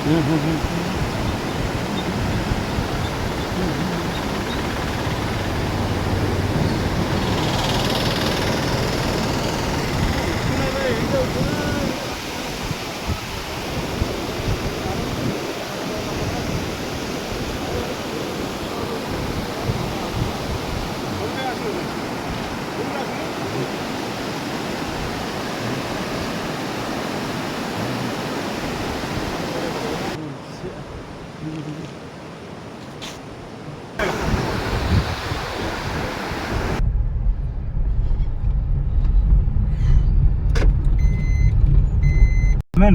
ଆମେ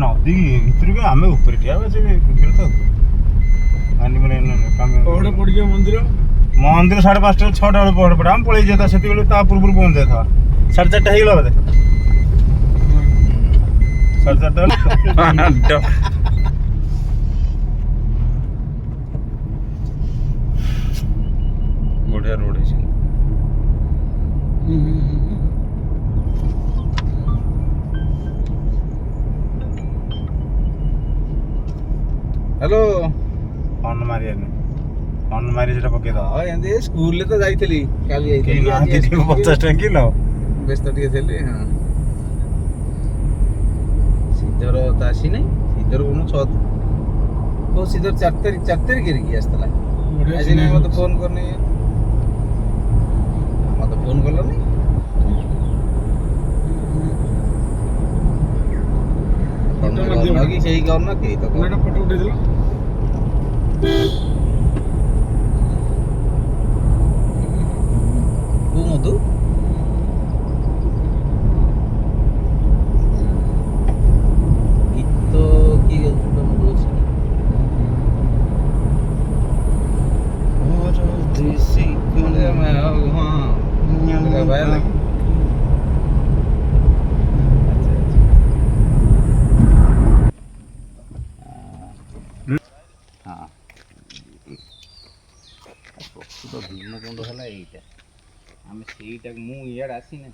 ନଦୀ ଭିତରକୁ ଆମେ ଉପରେ ଠିଆ ହେବା ସେ କୁମ୍ଭୀର ତ ଆନିମଲ କାମ ପହଡ଼ ପଡ଼ିଯିବ ମନ୍ଦିର। ମନ୍ଦିର 5:30 6ଟା ବେଳେ ପହଡ଼ ପଡ଼େ ଆମେ ପଳେଇ ଯାଇଥା ସେତିକି ତା ପୂର୍ବରୁ ପହଞ୍ଚି ଯାଇଥା 4:30 ହେଇଗଲା ବୋଧେ 4:30 ବଢିଆ ରୋड ହେଇଛି। हेलो हर्न मारी सेटा पके दो हाँ एंदे स्कूल ले तो जाइतली काली कि ना कि 50 टका किलो व्यस्त टिके थेली हां सीधर तासी नहीं सीधर कोनो छ तो सीधर 4 तारीख गिर गई आस्तला आज नहीं मत फोन करनी मत फोन करलो नहीं फोटो लगी सही करना के तो मेरा फोटो उठे दिलो तू मधु गीत की तुम दोस्त और देसी कोने में हां लगा भाई हाँ तो भीमकुंड है ये आम से मुझे आसी ना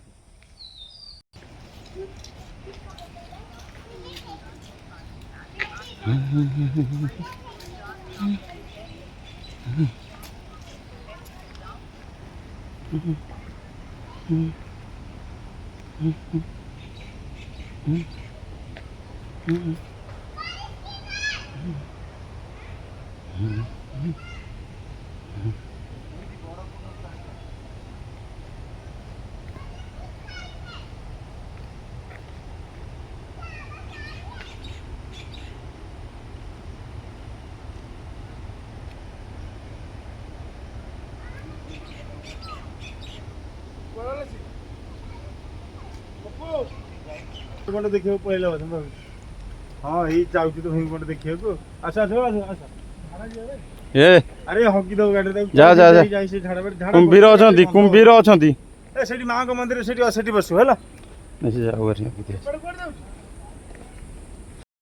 पटे देखिए पहले हाँ यही जाऊँ तो भीमकुंड देखिए को अच्छा अच्छा अच्छा ए अरे हकी दो गाड़ी जा जा जा जाई से झाड़ा झाड़ा कुंभीर अछंती कुंभीर अछंती ए सेठी मां को मंदिर सेठी बसु हैला नहीं जाओ